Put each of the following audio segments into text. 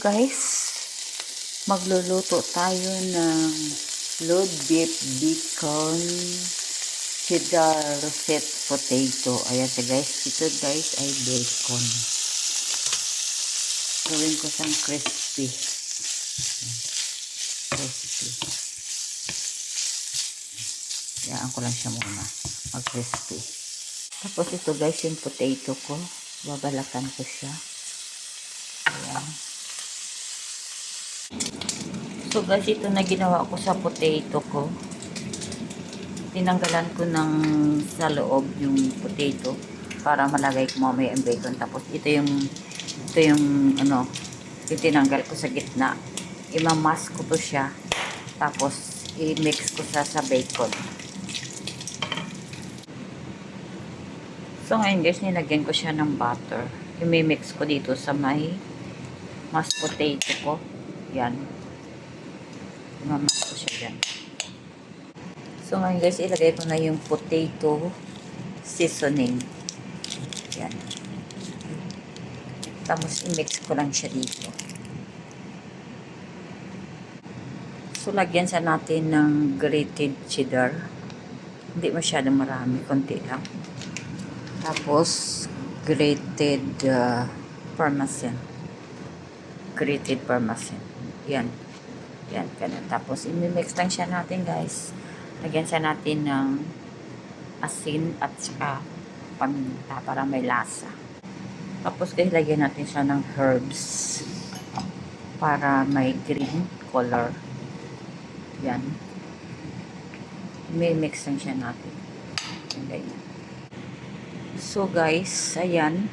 guys, magluluto tayo ng load beef bacon cheddar roset potato. Ayan siya guys. Ito guys ay bacon. Gawin ko siyang crispy. Hayaan ko lang siya muna mag-crispy. Tapos ito guys yung potato ko. Babalatan ko siya. Ayan. So guys, ito na ginawa ko sa potato ko. Tinanggalan ko ng sa loob yung potato para malagay ko mamaya ang bacon. Tapos ito yung ano, tinanggal ko sa gitna. Imamas ko to siya. Tapos i-mix ko sa bacon. So ngayon guys, nilagyan ko siya ng butter. I-mix ko dito sa may mashed potato ko. Yan. Imamas ko siya dyan. So ngayon guys, ilagay ko na yung potato seasoning. Yan. Tapos i-mix ko lang siya dito. So lagyan sa natin ng grated cheddar. Hindi masyadong marami, konti lang. Tapos grated parmesan. Grated parmesan. Yan. Yan, ganun. Tapos i-mix lang siya natin guys. Lagyan siya natin ng asin at saka paminta para may lasa. Tapos guys, lagyan natin siya ng herbs para may green color. Yan. I-mix lang siya natin. Ganyan. So guys, ayan.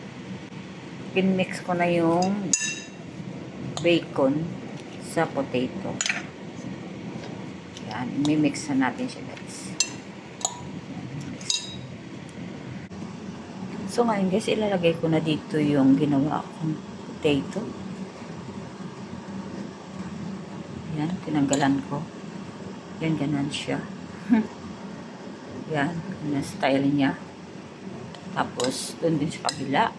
Pinmix ko na yung bacon sa potato. Yan, i-mix na natin siya guys. So ngayon guys, ilalagay ko na dito yung ginawa kong potato. Yan, tinanggalan ko. Yan, ganun siya. Yan, ganun style niya. Tapos, doon din sa kabila.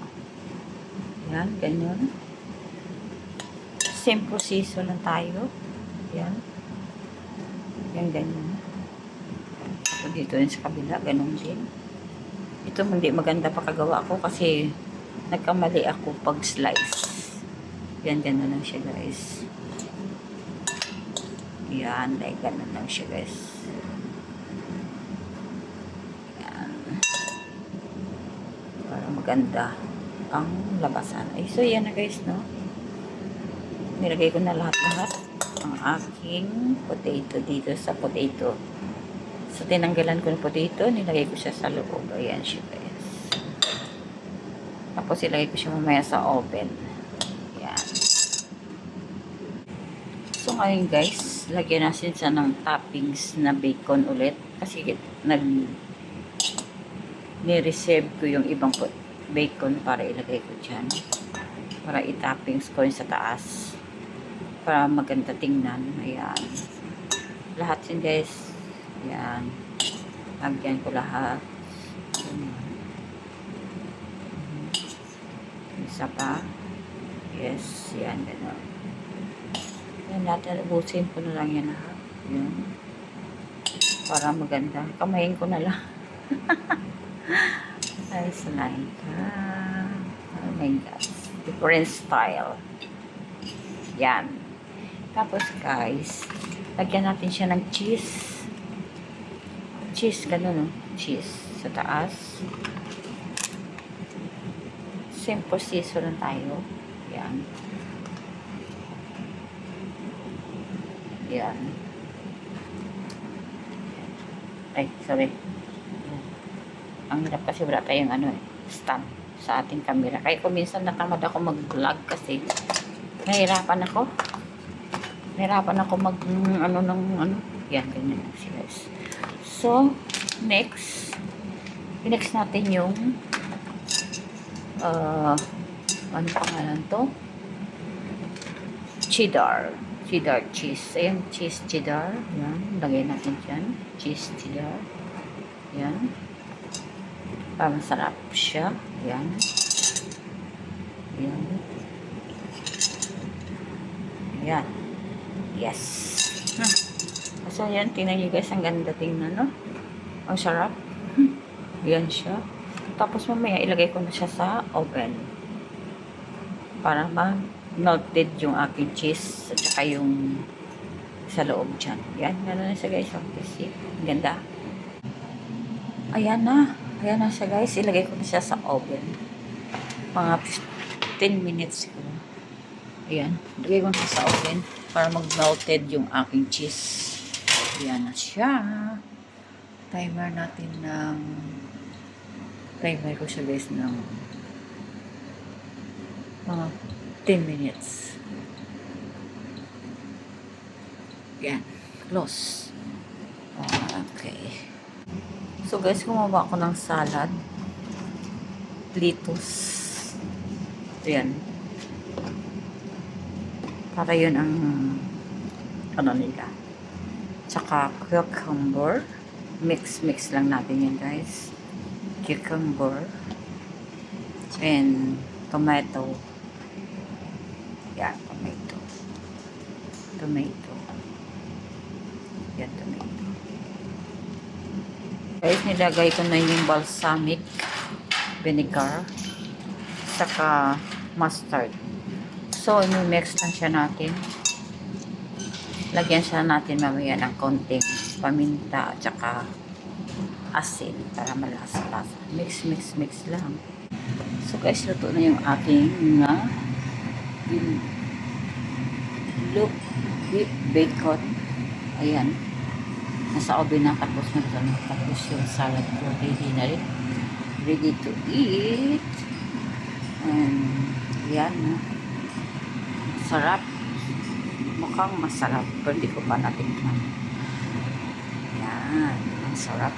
Yan, ganyan. Same procedure lang tayo. Yan. Yan, ganyan. So, dito din sa kabila, ganun din. Ito, hindi maganda pakagawa ko kasi nagkamali ako pag slice. Yan, ganun lang siya, guys. Yan, like, ganun lang siya, guys. Maganda ang labasan. Ay, so yan na guys, no? Nilagay ko na lahat-lahat ang aking potato dito sa potato. So, tinanggalan ko ng potato, nilagay ko siya sa loob. Ayan siya, guys. Tapos, ilagay ko siya mamaya sa oven. Ayan. So, ngayon guys, lagyan natin siya ng toppings na bacon ulit. Kasi, ni-reserve ko yung ibang bacon para ilagay ko dyan. Para i-toppings ko yun sa taas. Para maganda tingnan. Ayan. Lahat yun guys. Ayan. Lagyan ko lahat. Isa pa. Yes. Ayan. Gano'n. Ayan natin. Ubusin ko na lang yan lahat. Ayan. Para maganda. Kamayin ko na lang. Ay, sanayin ka. Oh my God. Different style. Yan. Tapos, guys, lagyan natin siya ng cheese. Cheese, ganun, no? Cheese sa taas. Same procedure lang tayo. Yan. Yan. Ay, sorry. Ang hirap kasi wala tayong stand sa ating camera. Kaya kung minsan natamad ako mag-vlog kasi nahirapan ako. Nahirapan ako Yan, ganyan lang siya guys. So, next natin yung ano pangalan to? Cheddar cheese. Ayan, cheese cheddar. Yan, lagay natin dyan. Cheese cheddar. Yan. Para masarap siya. Yan. Yan. Yan. Yes. So, yan. Tingnan nyo guys. Ang ganda tingnan, no? Ang sarap. Yan siya. Tapos mamaya ilagay ko na siya sa oven. Para ma-melted yung aking cheese at saka yung sa loob dyan. Yan. Gano'n na siya guys. Okay, ganda. Ayan na. Ayan na siya guys. Ilagay ko na siya sa oven. Mga 15 minutes ko. Ayan. Ilagay ko na siya sa oven para mag-melted yung aking cheese. Ayan na siya. Timer natin ng timer ko siya guys ng mga 10 minutes. Yan. Close. Okay. So guys, gumawa ako ng salad. Lettuce. Yan. Para yun ang ano nila. Tsaka cucumber. Mix lang natin yan guys. Cucumber. And tomato. Yan, tomato. Yan, tomato. Guys, nilagay ko na yung balsamic vinegar saka mustard. So, i-mix lang siya natin. Lagyan siya natin mamaya ng konting paminta at saka asin para malasa-lasa. Mix lang. So, guys, luto na yung aking look with bacon. Ayan. Nasa oven na tapos na ito. Tapos yung salad ko ready na rin. Ready to eat. And yan. Sarap. Mukhang masarap. Pero di ko pa natikman. Yan. Ang sarap.